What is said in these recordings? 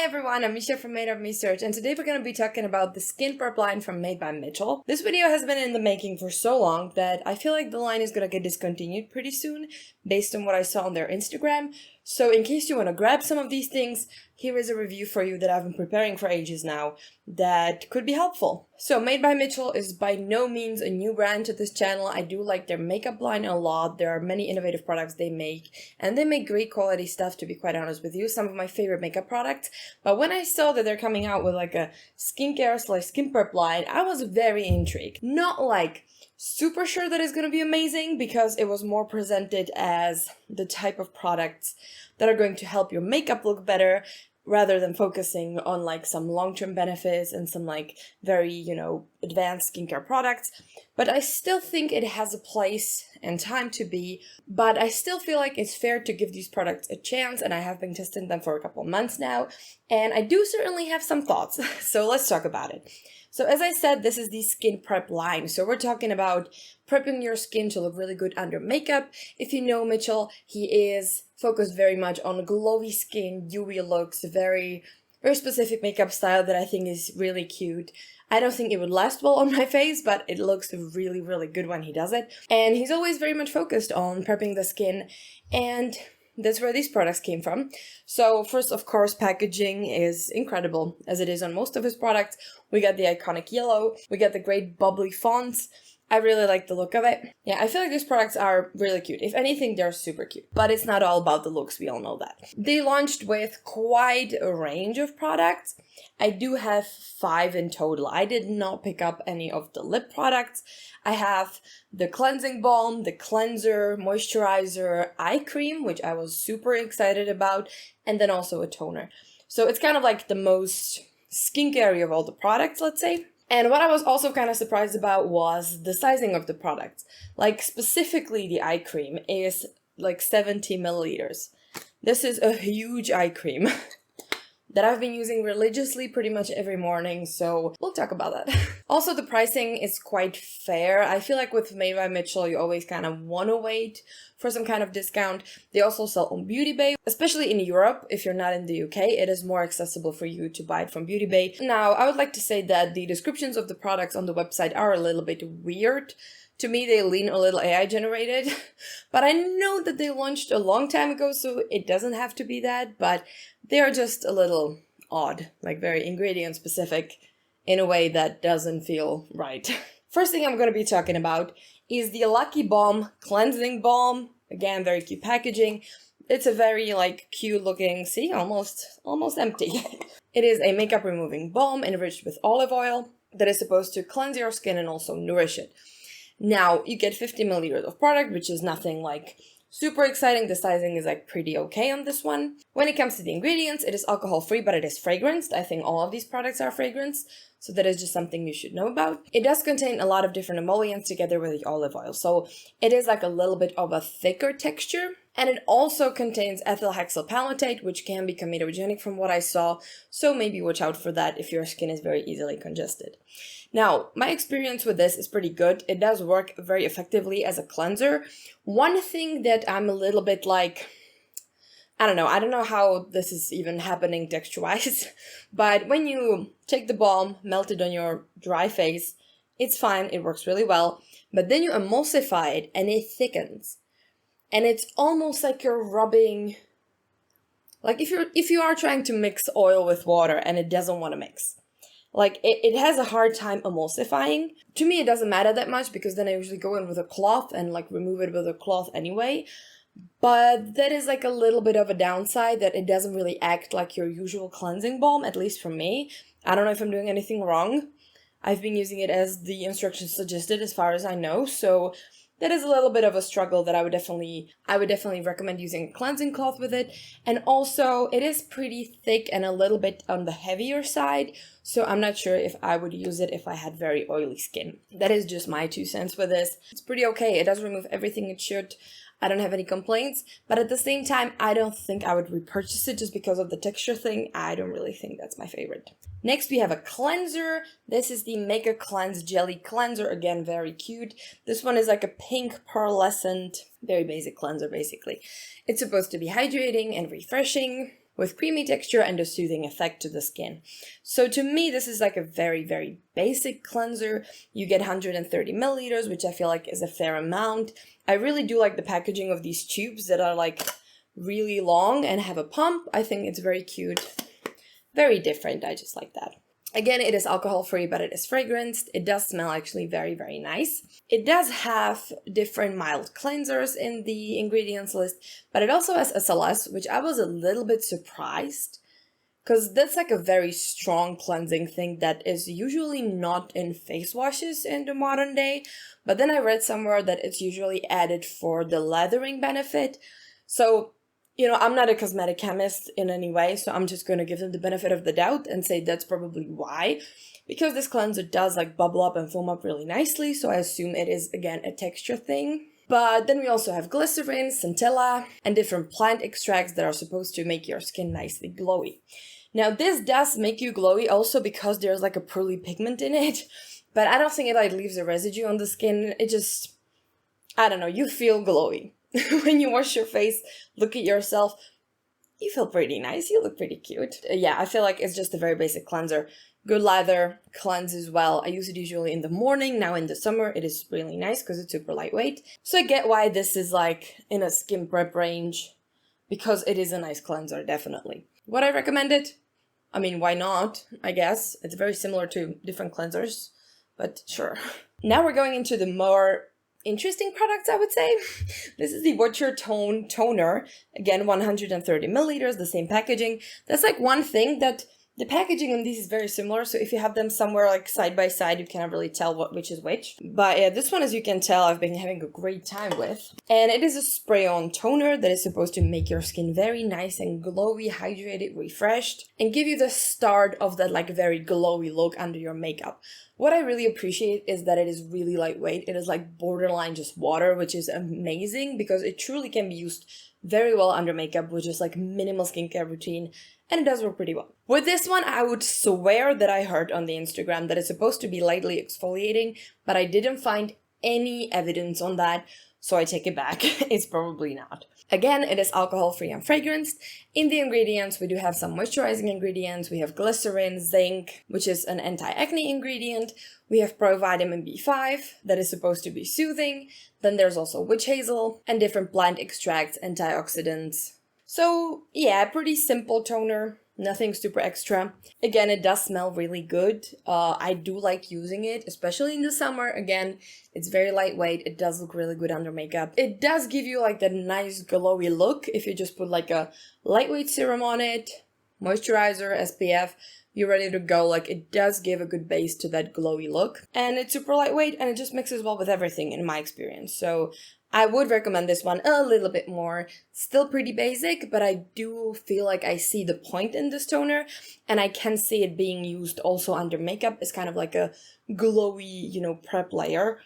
Hi everyone, I'm Misha from Made of Research, and today we're going to be talking about the skin prep line from Made by Mitchell. This video has been in the making for so long that I feel like the line is going to get discontinued pretty soon based on what I saw on their Instagram. So in case you want to grab some of these things, here is a review for you that I've been preparing for ages now that could be helpful. So Made by Mitchell is by no means a new brand to this channel. I do like their makeup line a lot. There are many innovative products they make, and they make great quality stuff, to be quite honest with you. Some of my favorite makeup products. But when I saw that they're coming out with like a skincare/skin prep line, I was very intrigued. Not like super sure that it's going to be amazing, because it was more presented as the type of products that are going to help your makeup look better, rather than focusing on like some long-term benefits and some like very, advanced skincare products. But I still think it has a place and time to be, but I still feel like it's fair to give these products a chance, and I have been testing them for a couple months now, and I do certainly have some thoughts. So let's talk about it. So as I said, this is the skin prep line. So we're talking about prepping your skin to look really good under makeup. If you know Mitchell, he is focused very much on glowy skin, dewy looks, very specific makeup style that I think is really cute. I don't think it would last well on my face, but it looks really, really good when he does it. And he's always very much focused on prepping the skin, and that's where these products came from. So first, of course, packaging is incredible, as it is on most of his products. We got the iconic yellow, we got the great bubbly fonts. I really like the look of it. Yeah, I feel like these products are really cute. If anything, they're super cute. But it's not all about the looks, we all know that. They launched with quite a range of products. I do have 5 in total. I did not pick up any of the lip products. I have the cleansing balm, the cleanser, moisturizer, eye cream, which I was super excited about, and then also a toner. So it's kind of like the most skincare of all the products, let's say. And what I was also kind of surprised about was the sizing of the products. Like specifically the eye cream is like 70 milliliters. This is a huge eye cream that I've been using religiously pretty much every morning, so we'll talk about that. Also, the pricing is quite fair. I feel like with Made by Mitchell, you always kind of want to wait for some kind of discount. They also sell on Beauty Bay, especially in Europe. If you're not in the UK, it is more accessible for you to buy it from Beauty Bay. Now, I would like to say that the descriptions of the products on the website are a little bit weird. To me, they lean a little AI generated, but I know that they launched a long time ago, so it doesn't have to be that, but they are just a little odd, like very ingredient specific in a way that doesn't feel right. First thing I'm going to be talking about is the Lucky Balm Cleansing Balm. Again, very cute packaging. It's a very cute looking, see, almost empty. It is a makeup removing balm enriched with olive oil that is supposed to cleanse your skin and also nourish it. Now, you get 50 milliliters of product, which is nothing super exciting. The sizing is pretty okay on this one. When it comes to the ingredients, it is alcohol free, but it is fragranced. I think all of these products are fragranced, so that is just something you should know about. It does contain a lot of different emollients together with the olive oil, so it is a little bit of a thicker texture. And it also contains ethyl hexyl palmitate, which can be comedogenic from what I saw, so maybe watch out for that if your skin is very easily congested. Now, my experience with this is pretty good. It does work very effectively as a cleanser. One thing that I'm a little bit I don't know how this is even happening texture-wise, but when you take the balm, melt it on your dry face, it's fine, it works really well, but then you emulsify it and it thickens. And it's almost like you're rubbing, if you are trying to mix oil with water and it doesn't want to mix. It has a hard time emulsifying. To me, it doesn't matter that much, because then I usually go in with a cloth and remove it with a cloth anyway. But that is a little bit of a downside, that it doesn't really act like your usual cleansing balm, at least for me. I don't know if I'm doing anything wrong. I've been using it as the instructions suggested as far as I know, so that is a little bit of a struggle that I would definitely recommend using a cleansing cloth with it. And also, it is pretty thick and a little bit on the heavier side, so I'm not sure if I would use it if I had very oily skin. That is just my 2 cents with this. It's pretty okay. It does remove everything it should. I don't have any complaints, but at the same time, I don't think I would repurchase it just because of the texture thing. I don't really think that's my favorite. Next, we have a cleanser. This is the Mega Cleanse Jelly Cleanser. Again, very cute. This one is a pink pearlescent, very basic cleanser, basically. It's supposed to be hydrating and refreshing, with creamy texture and a soothing effect to the skin. So to me, this is like a very, very basic cleanser. You get 130 milliliters, which I feel like is a fair amount. I really do like the packaging of these tubes that are like really long and have a pump. I think it's very cute, very different. I just like that. Again, it is alcohol-free, but it is fragranced. It does smell actually very, very nice. It does have different mild cleansers in the ingredients list, but it also has SLS, which I was a little bit surprised, because that's like a very strong cleansing thing that is usually not in face washes in the modern day. But then I read somewhere that it's usually added for the lathering benefit. So, you know, I'm not a cosmetic chemist in any way, so I'm just going to give them the benefit of the doubt and say that's probably why. Because this cleanser does like bubble up and foam up really nicely, so I assume it is, again, a texture thing. But then we also have glycerin, centella, and different plant extracts that are supposed to make your skin nicely glowy. Now, this does make you glowy also because there's like a pearly pigment in it, but I don't think it like leaves a residue on the skin. It just, I don't know, you feel glowy. When you wash your face, look at yourself, you feel pretty nice, you look pretty cute. Yeah, I feel like it's just a very basic cleanser. Good lather, cleanses well. I use it usually in the morning. Now in the summer, it is really nice because it's super lightweight. So I get why this is like in a skin prep range, because it is a nice cleanser, definitely. Would I recommend it? I mean, why not? I guess. It's very similar to different cleansers, but sure. Now we're going into the more interesting products, I would say. This is the Watch Your Tone toner. Again, 130 milliliters, the same packaging. That's like one thing that the packaging on these is very similar. So if you have them somewhere like side by side, you cannot really tell which is which. But yeah, this one, as you can tell, I've been having a great time with. And it is a spray-on toner that is supposed to make your skin very nice and glowy, hydrated, refreshed, and give you the start of that like very glowy look under your makeup. What I really appreciate is that it is really lightweight. It is like borderline just water, which is amazing because it truly can be used very well under makeup with just like minimal skincare routine, and it does work pretty well. With this one, I would swear that I heard on the Instagram that it's supposed to be lightly exfoliating, but I didn't find any evidence on that, so I take it back. It's probably not. Again, it is alcohol-free and fragranced. In the ingredients, we do have some moisturizing ingredients. We have glycerin, zinc, which is an anti-acne ingredient. We have provitamin B5, that is supposed to be soothing. Then there's also witch hazel and different plant extracts, antioxidants. So yeah, pretty simple toner. Nothing super extra. Again, it does smell really good. I do like using it, especially in the summer. Again, it's very lightweight. It does look really good under makeup. It does give you like that nice glowy look if you just put like a lightweight serum on it, moisturizer, SPF, you're ready to go. Like, it does give a good base to that glowy look. And it's super lightweight and it just mixes well with everything in my experience. So I would recommend this one a little bit more. Still pretty basic, but I do feel like I see the point in this toner, and I can see it being used also under makeup as kind of like a glowy, you know, prep layer.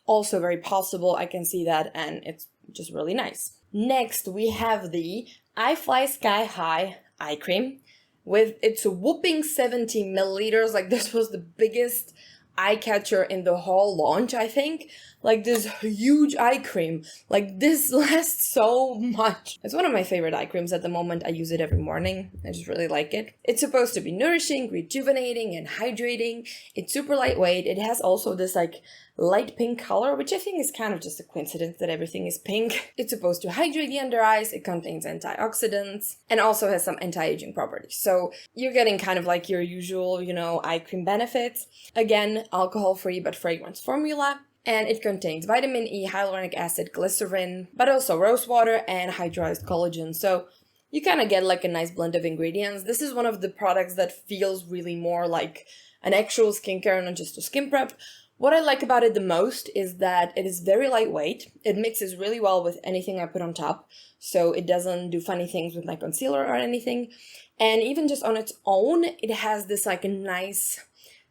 Also very possible, I can see that, and it's just really nice. Next, we have the I Fly Sky High eye cream with its whopping 70 milliliters. Like, this was the biggest eye catcher in the whole launch, I think. Like, this huge eye cream. Like, this lasts so much. It's one of my favorite eye creams at the moment. I use it every morning. I just really like it. It's supposed to be nourishing, rejuvenating, and hydrating. It's super lightweight. It has also this like light pink color, which I think is kind of just a coincidence that everything is pink. It's supposed to hydrate the under eyes. It contains antioxidants and also has some anti-aging properties. So you're getting kind of like your usual, you know, eye cream benefits. Again, alcohol-free but fragrance formula. And it contains vitamin E, hyaluronic acid, glycerin, but also rose water and hydrolyzed collagen. So you kind of get like a nice blend of ingredients. This is one of the products that feels really more like an actual skincare, not just a skin prep. What I like about it the most is that it is very lightweight. It mixes really well with anything I put on top. So it doesn't do funny things with my concealer or anything. And even just on its own, it has this like a nice,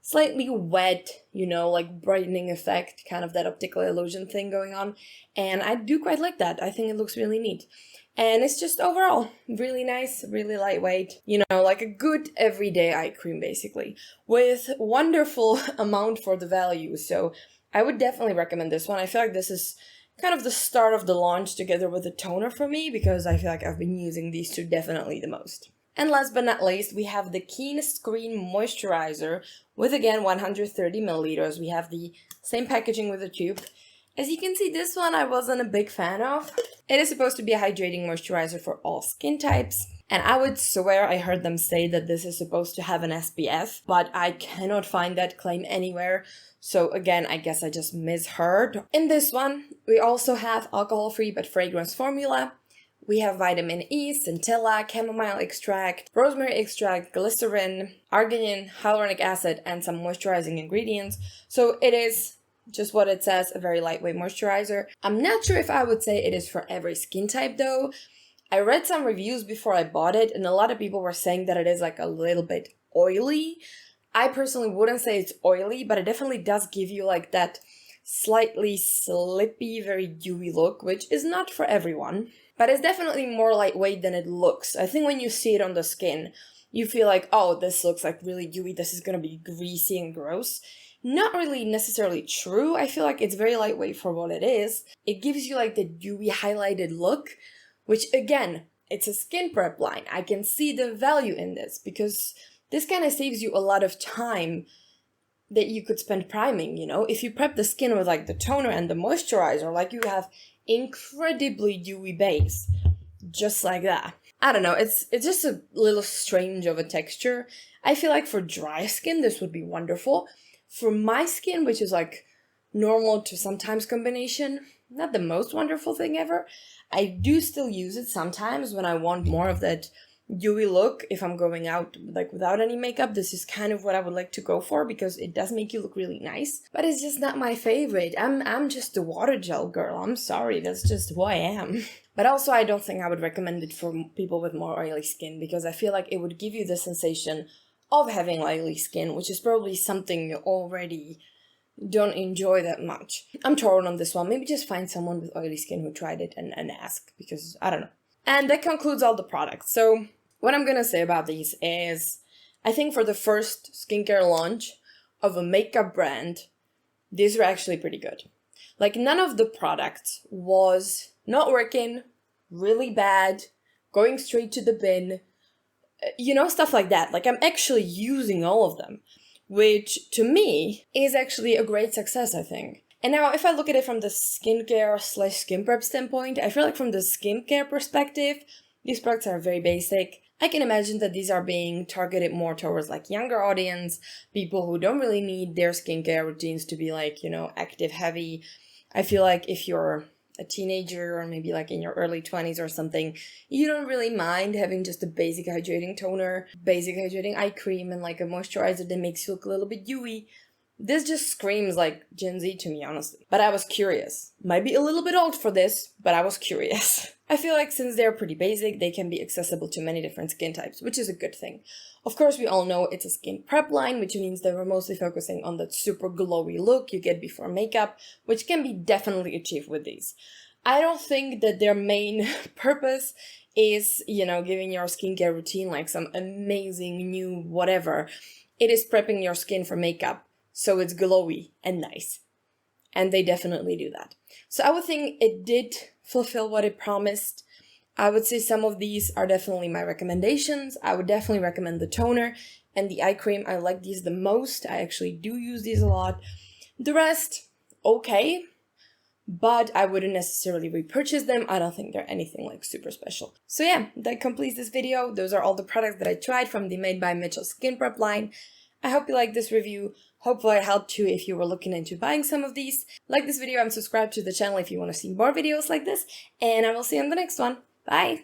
slightly wet, you know, like brightening effect, kind of that optical illusion thing going on. And I do quite like that. I think it looks really neat. And it's just overall really nice, really lightweight, you know, like a good everyday eye cream basically, with wonderful amount for the value. So I would definitely recommend this one. I feel like this is kind of the start of the launch together with the toner for me, because I feel like I've been using these two definitely the most. And last but not least, we have the Keen Screen Moisturizer with, again, 130 milliliters. We have the same packaging with the tube. As you can see, this one I wasn't a big fan of. It is supposed to be a hydrating moisturizer for all skin types. And I would swear I heard them say that this is supposed to have an SPF, but I cannot find that claim anywhere. So again, I guess I just misheard. In this one, we also have alcohol-free but fragrance formula. We have vitamin E, centella, chamomile extract, rosemary extract, glycerin, arginine, hyaluronic acid, and some moisturizing ingredients. So it is just what it says, a very lightweight moisturizer. I'm not sure if I would say it is for every skin type though. I read some reviews before I bought it, and a lot of people were saying that it is like a little bit oily. I personally wouldn't say it's oily, but it definitely does give you like that slightly slippy, very dewy look, which is not for everyone. But it's definitely more lightweight than it looks. I think when you see it on the skin, you feel like, oh, this looks like really dewy, this is gonna be greasy and gross. Not really necessarily true. I feel like it's very lightweight for what it is. It gives you like the dewy highlighted look, which again, it's a skin prep line. I can see the value in this because this kind of saves you a lot of time that you could spend priming, you know? If you prep the skin with like the toner and the moisturizer, like you have incredibly dewy base, just like that. I don't know, it's just a little strange of a texture. I feel like for dry skin, this would be wonderful. For my skin, which is like normal to sometimes combination, not the most wonderful thing ever. I do still use it sometimes when I want more of that dewy look. If I'm going out like without any makeup, this is kind of what I would like to go for because it does make you look really nice. But it's just not my favorite. I'm just a water gel girl. I'm sorry, that's just who I am. But also I don't think I would recommend it for people with more oily skin because I feel like it would give you the sensation of having oily skin, which is probably something you already don't enjoy that much. I'm torn on this one. Maybe just find someone with oily skin who tried it and ask, because I don't know. And that concludes all the products. So what I'm gonna say about these is, I think for the first skincare launch of a makeup brand, these are actually pretty good. Like none of the products was not working, really bad, going straight to the bin, you know, stuff like that. Like I'm actually using all of them, which to me is actually a great success, I think. And now if I look at it from the skincare / skin prep standpoint, I feel like from the skincare perspective, these products are very basic. I can imagine that these are being targeted more towards like younger audience, people who don't really need their skincare routines to be like, you know, active heavy. I feel like if you're a teenager or maybe like in your early 20s or something, you don't really mind having just a basic hydrating toner, basic hydrating eye cream, and like a moisturizer that makes you look a little bit dewy. This just screams like Gen Z to me, honestly. But I was curious. Might be a little bit old for this, but I was curious. I feel like since they're pretty basic, they can be accessible to many different skin types, which is a good thing. Of course, we all know it's a skin prep line, which means that we're mostly focusing on that super glowy look you get before makeup, which can be definitely achieved with these. I don't think that their main purpose is, you know, giving your skincare routine like some amazing new whatever. It is prepping your skin for makeup, so it's glowy and nice. And they definitely do that. So I would think it did fulfill what it promised. I would say some of these are definitely my recommendations. I would definitely recommend the toner and the eye cream. I like these the most. I actually do use these a lot. The rest, okay, but I wouldn't necessarily repurchase them. I don't think they're anything like super special. So yeah, that completes this video. Those are all the products that I tried from the Made by Mitchell Skin Prep line. I hope you liked this review. Hopefully I helped you if you were looking into buying some of these. Like this video and subscribe to the channel if you want to see more videos like this. And I will see you on the next one. Bye!